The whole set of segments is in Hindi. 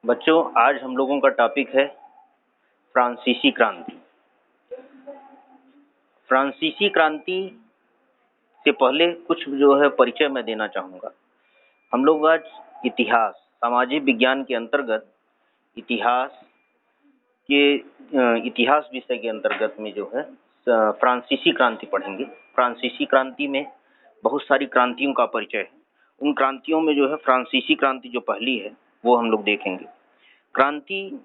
बच्चों, आज हम लोगों का टॉपिक है फ्रांसीसी क्रांति। फ्रांसीसी क्रांति से पहले कुछ जो है परिचय मैं देना चाहूँगा। हम लोग आज इतिहास, सामाजिक विज्ञान के अंतर्गत इतिहास विषय के अंतर्गत में जो है फ्रांसीसी क्रांति पढ़ेंगे। फ्रांसीसी क्रांति में बहुत सारी क्रांतियों का परिचय है। उन क्रांतियों में जो है फ्रांसीसी क्रांति जो पहली है वो हम लोग देखेंगे। क्रांति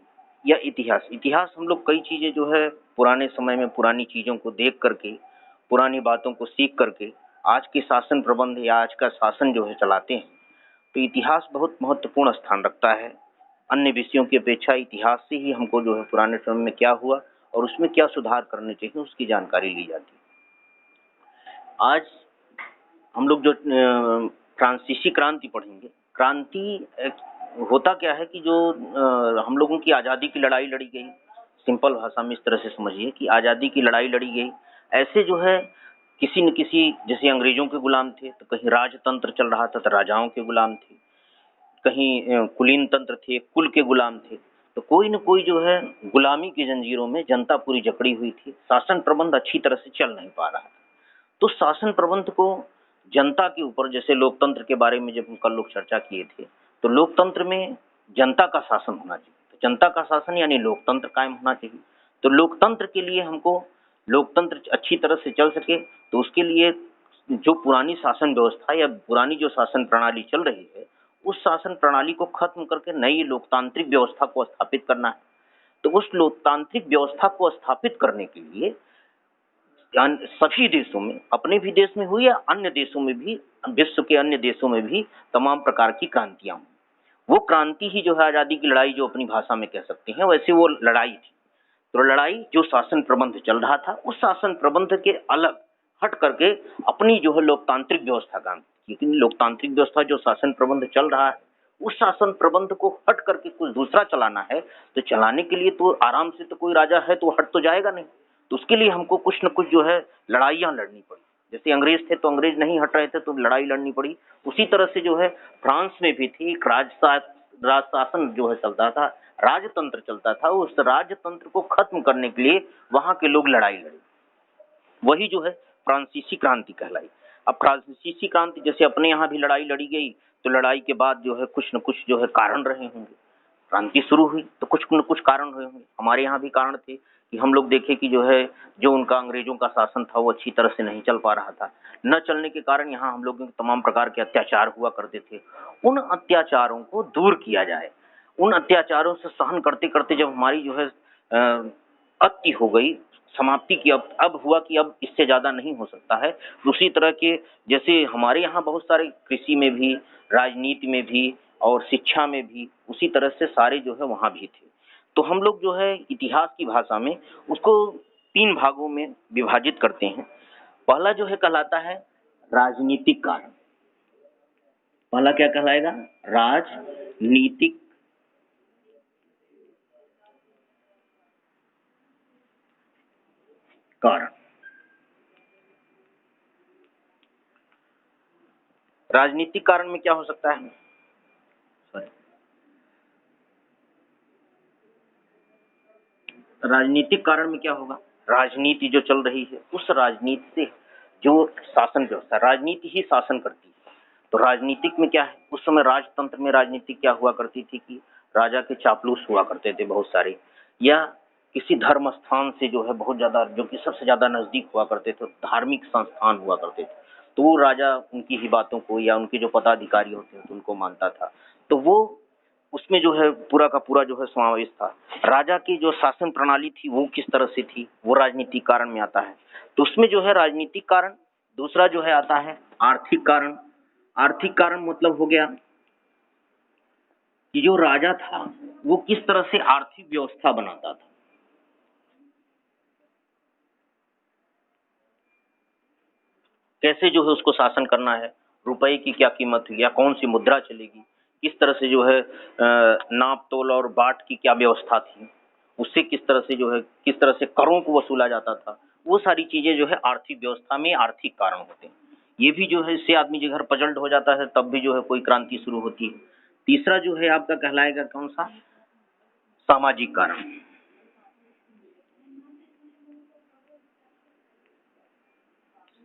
या इतिहास हम लोग कई चीज़ें जो है पुराने समय में पुरानी चीज़ों को देख करके, पुरानी बातों को सीख करके आज के शासन प्रबंध या आज का शासन जो है चलाते हैं। तो इतिहास बहुत महत्वपूर्ण स्थान रखता है। अन्य विषयों की अपेक्षा इतिहास से ही हमको जो है पुराने समय में क्या हुआ और उसमें क्या सुधार करने चाहिए उसकी जानकारी ली जाती है। आज हम लोग जो फ्रांसीसी क्रांति पढ़ेंगे। क्रांति होता क्या है कि जो हम लोगों की आज़ादी की लड़ाई लड़ी गई, सिंपल भाषा में इस तरह से समझिए कि आज़ादी की लड़ाई लड़ी गई। ऐसे जो है किसी न किसी, जैसे अंग्रेजों के गुलाम थे तो कहीं राजतंत्र चल रहा था तो राजाओं के गुलाम थे, कहीं कुलीन तंत्र थे, कुल के गुलाम थे। तो कोई न कोई जो है गुलामी की जंजीरों में जनता पूरी जकड़ी हुई थी। शासन प्रबंध अच्छी तरह से चल नहीं पा रहा था। तो शासन प्रबंध को जनता के ऊपर, जैसे लोकतंत्र के बारे में जब हम कल लोग चर्चा किए थे, तो लोकतंत्र में जनता का शासन होना चाहिए। तो जनता का शासन यानी लोकतंत्र कायम होना चाहिए। तो लोकतंत्र के लिए हमको, लोकतंत्र अच्छी तरह से चल सके तो उसके लिए जो पुरानी शासन व्यवस्था या पुरानी जो शासन प्रणाली चल रही है उस शासन प्रणाली को खत्म करके नई लोकतांत्रिक व्यवस्था को स्थापित करना है। तो उस लोकतांत्रिक व्यवस्था को स्थापित करने के लिए सभी देशों में, अपने भी देश में हुई या अन्य देशों में भी, विश्व के अन्य देशों में भी तमाम प्रकार की क्रांतियां हुई। वो क्रांति ही जो है आज़ादी की लड़ाई जो अपनी भाषा में कह सकते हैं, वैसे वो लड़ाई थी। तो लड़ाई जो शासन प्रबंध चल रहा था उस शासन प्रबंध के अलग हट करके अपनी जो है लोकतांत्रिक व्यवस्था काम, क्योंकि लोकतांत्रिक व्यवस्था जो शासन प्रबंध चल रहा है उस शासन प्रबंध को हट करके कुछ दूसरा चलाना है। तो चलाने के लिए तो आराम से तो कोई राजा है तो हट तो जाएगा नहीं। तो उसके लिए हमको कुछ न कुछ जो है लड़ाइयाँ लड़नी पड़ी। जैसे अंग्रेज थे तो अंग्रेज नहीं हट रहे थे तो लड़ाई लड़नी पड़ी। उसी तरह से जो है फ्रांस में भी थी, एक राज शासन जो है चलता था, राजतंत्र चलता था। उस राजतंत्र को खत्म करने के लिए वहां के लोग लड़ाई लड़े, वही जो है फ्रांसीसी क्रांति कहलाई। अब फ्रांसीसी क्रांति जैसे अपने यहाँ भी लड़ाई लड़ी गई, तो लड़ाई के बाद जो है कुछ न कुछ जो है कारण रहे होंगे। क्रांति शुरू हुई तो कुछ न कुछ कारण रहे होंगे। हमारे यहाँ भी कारण थे कि हम लोग देखे कि जो है जो उनका अंग्रेजों का शासन था वो अच्छी तरह से नहीं चल पा रहा था। न चलने के कारण यहाँ हम लोगों के तमाम प्रकार के अत्याचार हुआ करते थे। उन अत्याचारों को दूर किया जाए। उन अत्याचारों से सहन करते करते जब हमारी जो है अति हो गई, समाप्ति की, अब हुआ कि अब इससे ज्यादा नहीं हो सकता है। उसी तरह के जैसे हमारे यहाँ बहुत सारे कृषि में भी, राजनीति में भी और शिक्षा में भी उसी तरह से सारे जो है वहाँ भी थे। तो हम लोग जो है इतिहास की भाषा में उसको 3 भागों में विभाजित करते हैं। पहला जो है कहलाता है राजनीतिक कारण। पहला क्या कहलाएगा? राजनीतिक कारण। राजनीतिक कारण में क्या हो सकता है? राजनीतिक कारण में क्या होगा? राजनीति जो चल रही है उस राजनीति से जो शासन व्यवस्था, राजनीति ही शासन करती है। तो राजनीतिक में क्या है? उस समय राजतंत्र में राजनीति क्या हुआ करती थी कि राजा के चापलूस हुआ करते थे बहुत सारे, या किसी धर्म स्थान से जो है बहुत ज्यादा, जो कि सबसे ज्यादा नजदीक हुआ करते थे, धार्मिक संस्थान हुआ करते थे, तो वो राजा उनकी ही बातों को या उनके जो पदाधिकारी होते हैं उनको मानता था। तो वो उसमें जो है पूरा का पूरा जो है समावेश था। राजा की जो शासन प्रणाली थी वो किस तरह से थी, वो राजनीतिक कारण में आता है। तो उसमें जो है राजनीतिक कारण। दूसरा जो है आता है आर्थिक कारण। आर्थिक कारण मतलब हो गया कि जो राजा था वो किस तरह से आर्थिक व्यवस्था बनाता था, कैसे जो है उसको शासन करना है, रुपए की क्या कीमत है या कौन सी मुद्रा चलेगी, किस तरह से जो है नाप तोल और बाट की क्या व्यवस्था थी, उससे किस तरह से जो है किस तरह से करों को वसूला जाता था, वो सारी चीजें जो है आर्थिक व्यवस्था में आर्थिक कारण होते हैं। ये भी जो है इससे आदमी जो घर पजल्ड हो जाता है तब भी जो है कोई क्रांति शुरू होती है। तीसरा जो है आपका कहलाएगा कौन सा? सामाजिक कारण।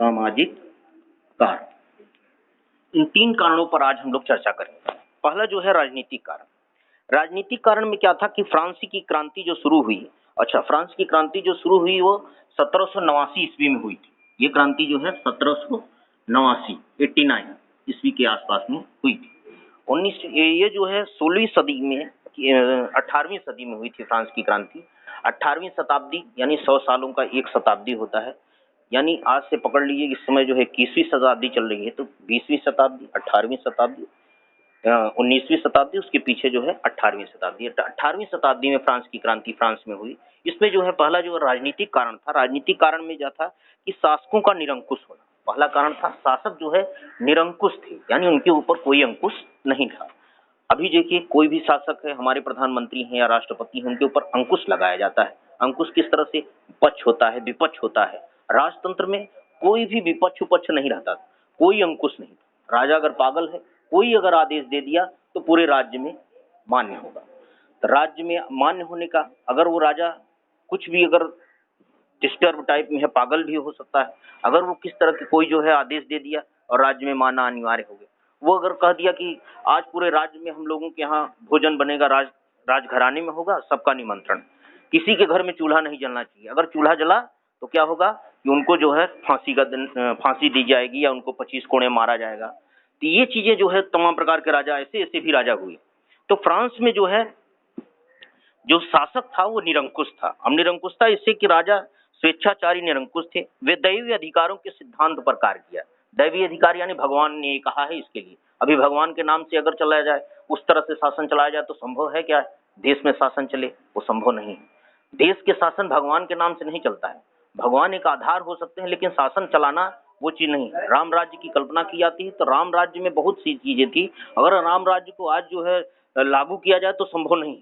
सामाजिक कारण। इन 3 कारणों पर आज हम लोग चर्चा करेंगे। पहला जो है राजनीतिक कारण। राजनीतिक कारण में क्या था कि फ्रांस की क्रांति जो शुरू हुई, फ्रांस की क्रांति जो शुरू हुई वो 1789 ईस्वी में हुई थी। ये क्रांति जो है 1789 89 ईस्वी के आसपास में हुई थी। ये जो है 16वीं सदी में 18वीं सदी में हुई थी फ्रांस की क्रांति। 18वीं शताब्दी यानी 100 सालों का एक शताब्दी होता है, यानी आज से पकड़ लीजिए इस समय जो है 21वीं शताब्दी चल रही है, तो 20वीं शताब्दी, 18वीं शताब्दी, 19वीं शताब्दी, उसके पीछे जो है 18वीं शताब्दी। 18वीं शताब्दी में फ्रांस की क्रांति फ्रांस में हुई। इसमें जो है पहला जो राजनीतिक कारण था, राजनीतिक कारण में क्या था कि शासकों का निरंकुश होना। पहला कारण था शासक जो है निरंकुश थे, यानी उनके ऊपर कोई अंकुश नहीं था। अभी देखिए कोई भी शासक है, हमारे प्रधानमंत्री हैं या राष्ट्रपति हैं, उनके ऊपर अंकुश लगाया जाता है। अंकुश किस तरह से? पक्ष होता है, विपक्ष होता है। राजतंत्र में कोई भी विपक्ष उपक्ष नहीं रहता, कोई अंकुश नहीं। राजा अगर पागल है, कोई अगर आदेश दे दिया तो पूरे राज्य में मान्य होगा। तो राज्य में मान्य होने का, अगर वो राजा कुछ भी अगर डिस्टर्ब टाइप में है, पागल भी हो सकता है, अगर वो किस तरह के कोई जो है आदेश दे दिया और राज्य में मानना अनिवार्य हो गया। वो अगर कह दिया कि आज पूरे राज्य में हम लोगों के यहाँ भोजन बनेगा, राजघराने में होगा, सबका निमंत्रण, किसी के घर में चूल्हा नहीं जलना चाहिए। अगर चूल्हा जला तो क्या होगा कि उनको जो है फांसी दी जाएगी या उनको 25 कोड़े मारा जाएगा। तो ये चीजें जो है तमाम प्रकार के राजा, ऐसे ऐसे भी राजा हुए। तो फ्रांस में जो है जो शासक था वो निरंकुश था। अब निरंकुशता इससे कि राजा स्वेच्छाचारी निरंकुश थे। वे दैवीय अधिकारों के सिद्धांत पर कार्य किया। दैवीय अधिकार यानी भगवान ने ये कहा है इसके लिए। अभी भगवान के नाम से अगर चलाया जाए, उस तरह से शासन चलाया जाए तो संभव है क्या देश में शासन चले? वो संभव नहीं है। देश के शासन भगवान के नाम से नहीं चलता है। भगवान एक आधार हो सकते हैं, लेकिन शासन चलाना वो चीज नहीं है। राम राज्य की कल्पना की जाती है, तो राम राज्य में बहुत सी चीजें थी, अगर राम राज्य को आज जो है लागू किया जाए तो संभव नहीं।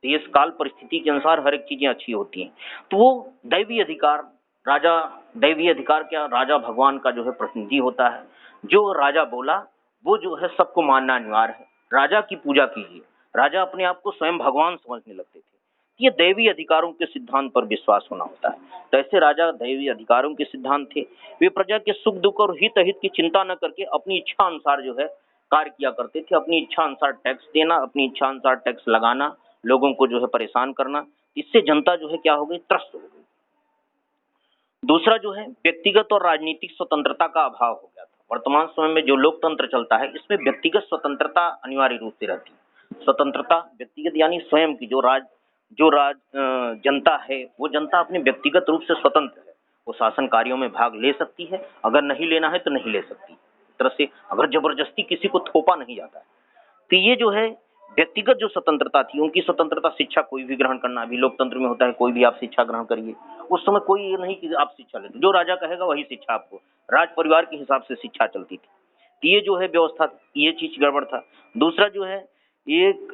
देश काल परिस्थिति के अनुसार हर एक चीजें अच्छी होती हैं। तो वो दैवीय अधिकार, राजा दैवीय अधिकार क्या, राजा भगवान का जो है प्रतिनिधि होता है। जो राजा बोला वो जो है सबको मानना अनिवार्य है। राजा की पूजा कीजिए। राजा अपने आप को स्वयं भगवान समझने लगते थे। ये दैवीय अधिकारों के सिद्धांत पर विश्वास होना होता है। तो ऐसे राजा दैवीय अधिकारों के सिद्धांत थे। वे प्रजा के सुख दुख और हित अहित की चिंता न करके अपनी इच्छा अनुसार जो है कार्य किया करते थे। अपनी इच्छा अनुसार टैक्स देना, अपनी इच्छा अनुसार टैक्स लगाना, लोगों को जो है परेशान करना, इससे जनता जो है क्या हो गई? त्रस्त हो गई। दूसरा जो है व्यक्तिगत और राजनीतिक स्वतंत्रता का अभाव हो गया था। वर्तमान समय में जो लोकतंत्र चलता है, इसमें व्यक्तिगत स्वतंत्रता अनिवार्य रूप से रहती है। स्वतंत्रता व्यक्तिगत यानी स्वयं की जो जनता है, वो जनता अपने व्यक्तिगत रूप से स्वतंत्र है। वो शासन कार्यों में भाग ले सकती है, अगर नहीं लेना है तो नहीं ले सकती। इस तरह से अगर जबरदस्ती किसी को थोपा नहीं जाता है। तो ये जो है व्यक्तिगत जो स्वतंत्रता थी, उनकी स्वतंत्रता, शिक्षा कोई भी ग्रहण करना, अभी लोकतंत्र में होता है कोई भी आप शिक्षा ग्रहण करिए। उस समय कोई ये नहीं कि आप शिक्षा ले, जो राजा कहेगा वही शिक्षा आपको, राज परिवार के हिसाब से शिक्षा चलती थी। तो ये जो है व्यवस्था, ये चीज गड़बड़ था। दूसरा जो है एक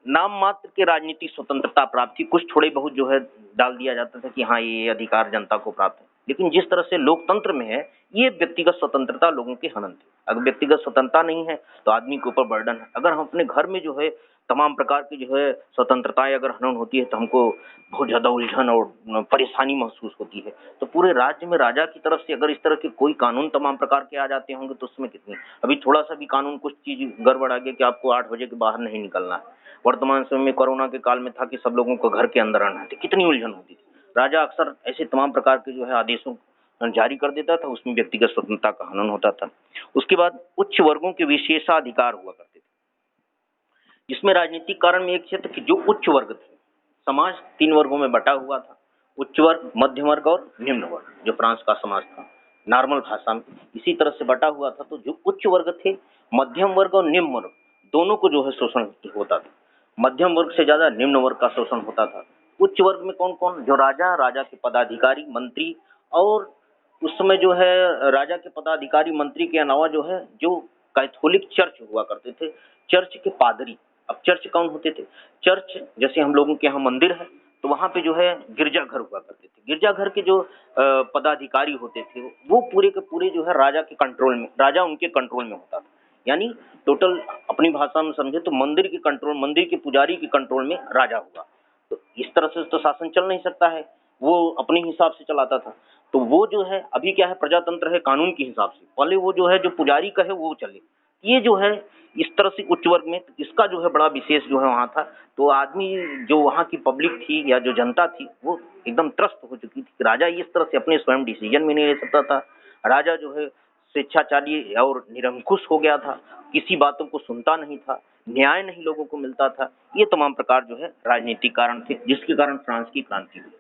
नाम मात्र के राजनीतिक स्वतंत्रता प्राप्त थी। कुछ थोड़े बहुत जो है डाल दिया जाता था कि हाँ ये अधिकार जनता को प्राप्त है, लेकिन जिस तरह से लोकतंत्र में है, ये व्यक्तिगत स्वतंत्रता लोगों के हनन थे। अगर व्यक्तिगत स्वतंत्रता नहीं है तो आदमी के ऊपर बर्डन है। अगर हम अपने घर में जो है तमाम प्रकार की जो है स्वतंत्रताएं अगर हनन होती है तो हमको बहुत ज्यादा उलझन और परेशानी महसूस होती है। तो पूरे राज्य में राजा की तरफ से अगर इस तरह के कोई कानून तमाम प्रकार के आ जाते होंगे तो उसमें कितनी, अभी थोड़ा सा भी कानून कुछ चीज गड़बड़ आ गया कि आपको 8 बजे के बाहर नहीं निकलना है। वर्तमान समय में कोरोना के काल में था कि सब लोगों को घर के अंदर रहना है, कितनी उलझन होती थी। राजा अक्सर ऐसे तमाम प्रकार के जो है आदेशों जारी कर देता था, उसमें व्यक्तिगत स्वतंत्रता का हनन होता था। उसके बाद उच्च वर्गों के विशेषाधिकार हुआ करते थे। इसमें राजनीतिक कारण में एक क्षेत्र कि जो उच्च वर्ग थे, समाज 3 वर्गों में बटा हुआ था, उच्च वर्ग, मध्य वर्ग और निम्न वर्ग। जो फ्रांस का समाज था नॉर्मल भाषा में इसी तरह से बटा हुआ था। तो जो उच्च वर्ग थे, मध्यम वर्ग और निम्न वर्ग दोनों को जो है शोषण होता था। मध्यम वर्ग से ज्यादा निम्न वर्ग का शोषण होता था। उच्च वर्ग में कौन कौन? जो राजा के पदाधिकारी, मंत्री, और उस समय जो है राजा के पदाधिकारी मंत्री के अलावा जो है जो कैथोलिक चर्च हुआ करते थे, चर्च के पादरी। अब चर्च कौन होते थे? चर्च जैसे हम लोगों के यहाँ मंदिर है, तो वहां पे जो है गिरजाघर हुआ करते थे। गिरजाघर के जो पदाधिकारी होते थे वो पूरे के पूरे जो है राजा के कंट्रोल में, राजा उनके कंट्रोल में होता था। यानी टोटल अपनी भाषा में समझे तो मंदिर के कंट्रोल, मंदिर के पुजारी के कंट्रोल में राजा हुआ। तो इस तरह से तो शासन चल नहीं सकता है, वो अपने हिसाब से चलाता था। तो वो जो है अभी क्या है, प्रजातंत्र है कानून के हिसाब से, पहले वो जो है जो पुजारी कहे वो चले। ये जो है इस तरह से उच्च वर्ग में इसका जो है बड़ा विशेष जो है वहाँ था। तो आदमी जो वहाँ की पब्लिक थी या जो जनता थी वो एकदम त्रस्त हो चुकी थी। राजा इस तरह से अपने स्वयं डिसीजन भी नहीं ले सकता था। राजा जो है स्वेच्छाचारी और निरंकुश हो गया था, किसी बातों को सुनता नहीं था, न्याय नहीं लोगों को मिलता था। ये तमाम प्रकार जो है राजनीतिक कारण थे जिसके कारण फ्रांस की क्रांति हुई।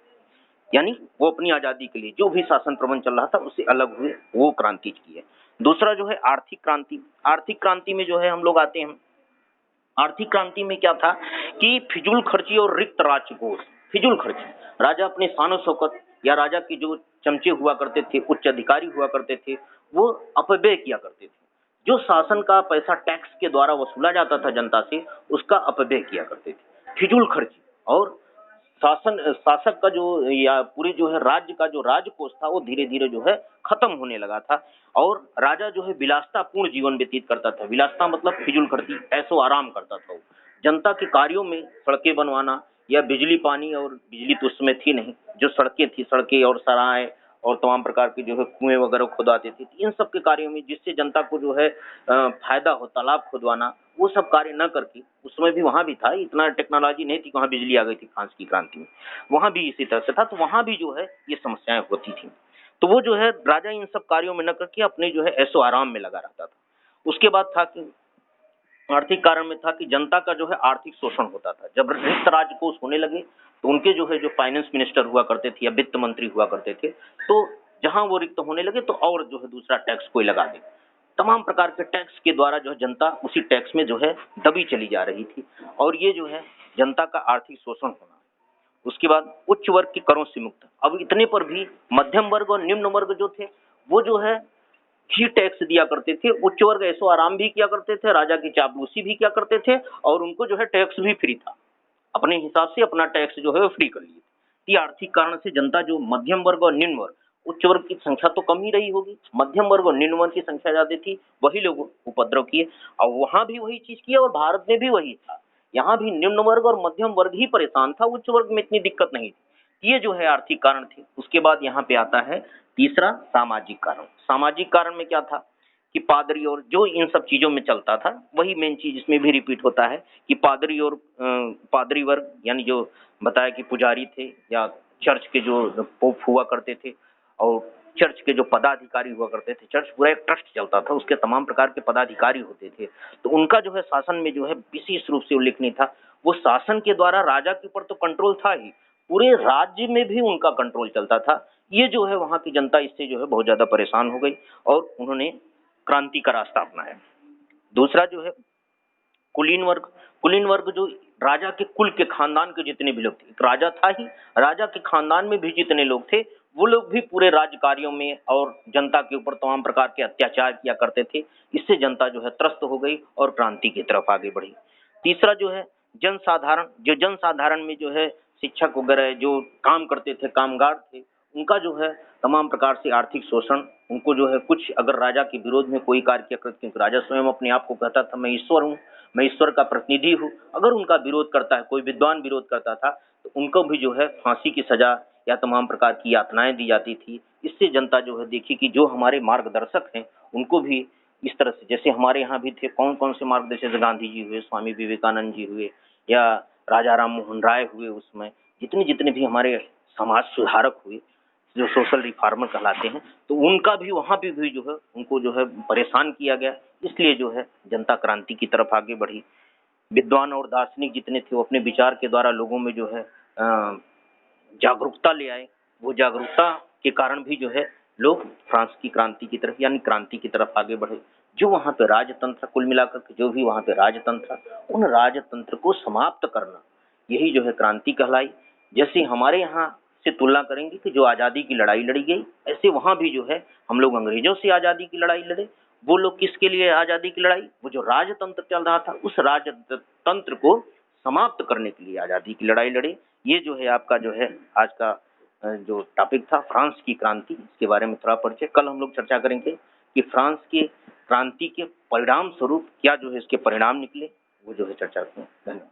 यानी वो अपनी आजादी के लिए जो भी शासन प्रबंध चल रहा था उससे अलग हुए, वो क्रांति की है। दूसरा जो है आर्थिक क्रांति। आर्थिक क्रांति में जो है हम लोग आते हैं, आर्थिक क्रांति में क्या था कि फिजूल खर्ची और रिक्त राजकोष। फिजूल खर्ची, राजा अपने शान शौकत या राजा के जो चमचे हुआ करते थे, उच्च अधिकारी हुआ करते थे, वो अपव्यय किया करते थे। जो शासन का पैसा टैक्स के द्वारा वसूला जाता था जनता से, उसका अपव्यय किया करते थे, फिजूल खर्ची। और शासक का जो या पूरे जो है राज्य का जो राजकोष था वो धीरे धीरे जो है खत्म होने लगा था। और राजा जो है विलासतापूर्ण जीवन व्यतीत करता था। विलासता मतलब फिजूल खर्ची, ऐसो आराम करता था वो। जनता के कार्यों में सड़कें बनवाना या बिजली पानी, और बिजली तो उस समय थी नहीं, जो सड़कें थी, सड़कें और सराय और तमाम प्रकार के जो है कुएं वगैरह खुदाते थे, इन सब के कार्यों में जिससे जनता को जो है फायदा हो, तालाब खुदवाना, वो सब कार्य न करके, उस समय भी वहां भी था, इतना टेक्नोलॉजी नहीं थी, वहां बिजली आ गई थी फ्रांस की क्रांति में, वहां भी इसी तरह से था। तो वहां भी जो है ये समस्याएं होती थी। तो वो जो है राजा इन सब कार्यों में न करके अपने जो है ऐसो आराम में लगा रहता था। उसके बाद था कि आर्थिक कारण में था कि जनता का जो है आर्थिक शोषण होता था। जब रिक्त राजकोष होने लगे तो उनके जो है जो फाइनेंस मिनिस्टर हुआ करते थे या वित्त मंत्री हुआ करते थे, तो जहां वो रिक्त होने लगे तो और जो है दूसरा टैक्स कोई लगा दे। तमाम प्रकार के टैक्स के द्वारा जो है जनता उसी टैक्स में जो है दबी चली जा रही थी, और ये जो है जनता का आर्थिक शोषण होना। उसके बाद उच्च वर्ग के करों से मुक्त। अब इतने पर भी मध्यम वर्ग और निम्न वर्ग जो थे वो जो है ही टैक्स दिया करते थे। उच्च वर्ग ऐसो आराम भी किया करते थे, राजा की चापलूसी भी किया करते थे, और उनको जो है टैक्स भी फ्री था, अपने हिसाब से अपना टैक्स जो है वो फ्री कर लिए। ये आर्थिक कारण से जनता जो मध्यम वर्ग और निम्न वर्ग, उच्च वर्ग की संख्या तो कम ही रही होगी, मध्यम वर्ग और निम्न वर्ग की संख्या ज्यादा थी, वही लोग उपद्रव किए। और वहां भी वही चीज किया और भारत में भी वही था। यहाँ भी निम्न वर्ग और मध्यम वर्ग ही परेशान था, उच्च वर्ग में इतनी दिक्कत नहीं थी। ये जो है आर्थिक कारण थे। उसके बाद यहाँ पे आता है तीसरा सामाजिक कारण। सामाजिक कारण में क्या था कि पादरी और जो इन सब चीजों में चलता था, वही मेन चीज इसमें भी रिपीट होता है कि पादरी और पादरी वर्ग, यानी जो बताया कि पुजारी थे या चर्च के जो पोप हुआ करते थे, और चर्च के जो पदाधिकारी हुआ करते थे, चर्च पूरा एक ट्रस्ट चलता था, उसके तमाम प्रकार के पदाधिकारी होते थे। तो उनका जो है शासन में जो है विशेष रूप से उल्लेखनीय था। वो शासन के द्वारा राजा के ऊपर तो कंट्रोल था ही, पूरे राज्य में भी उनका कंट्रोल चलता था। ये जो है वहां की जनता इससे जो है बहुत ज्यादा परेशान हो गई और उन्होंने क्रांति का रास्ता अपनाया। दूसरा जो है कुलीन वर्ग। कुलीन वर्ग जो राजा के कुल के खानदान के जितने भी लोग थे, एक राजा था ही, राजा के खानदान में भी जितने लोग थे वो लोग भी पूरे राज्य कार्यों में और जनता के ऊपर तमाम प्रकार के अत्याचार किया करते थे। इससे जनता जो है त्रस्त हो गई और क्रांति की तरफ आगे बढ़ी। तीसरा जो है जनसाधारण। जो जनसाधारण में जो है शिक्षक वगैरह जो काम करते थे, कामगार थे, उनका जो है तमाम प्रकार से आर्थिक शोषण। उनको जो है कुछ अगर राजा के विरोध में कोई कार्य किया करते, क्योंकि राजा स्वयं अपने आप को कहता था मैं ईश्वर हूँ, मैं ईश्वर का प्रतिनिधि हूँ, अगर उनका विरोध करता है, कोई विद्वान विरोध करता था, तो उनको भी जो है फांसी की सजा या तमाम प्रकार की यातनाएं दी जाती थी। इससे जनता जो है देखी कि जो हमारे मार्गदर्शक हैं उनको भी इस तरह से, जैसे हमारे यहाँ भी थे कौन कौन से मार्गदर्शक, जैसे गांधी जी हुए, स्वामी विवेकानंद जी हुए, या राजा राम मोहन राय हुए, उसमें जितने जितने भी हमारे समाज सुधारक हुए जो सोशल रिफॉर्मर कहलाते हैं, तो उनका भी वहां पे भी जो है उनको जो है परेशान किया गया। इसलिए जो है जनता क्रांति की तरफ आगे बढ़ी। विद्वान और दार्शनिक जितने थे वो अपने विचार के द्वारा लोगों में जो है जागरूकता ले आए। वो जागरूकता के कारण भी जो है लोग फ्रांस की क्रांति की तरफ यानी क्रांति की तरफ आगे बढ़े। जो वहां पे राजतंत्र, कुल मिलाकर के जो भी वहां पे राजतंत्र, उन राजतंत्र को समाप्त करना, यही जो है क्रांति कहलाई। जैसे हमारे यहाँ से तुलना करेंगे कि जो आज़ादी की लड़ाई लड़ी गई, ऐसे वहां भी जो है हम लोग अंग्रेजों से आज़ादी की लड़ाई लड़े। वो लोग किसके लिए आज़ादी की लड़ाई, वो जो राजतंत्र चल रहा था उस राजतंत्र को समाप्त करने के लिए आज़ादी की लड़ाई लड़े। ये जो है आपका जो है आज का जो टॉपिक था फ्रांस की क्रांति, इसके बारे में थोड़ा परिचय। कल हम लोग चर्चा करेंगे कि फ्रांस के क्रांति के परिणाम स्वरूप क्या जो है इसके परिणाम निकले, वो जो है चर्चा करें। धन्यवाद।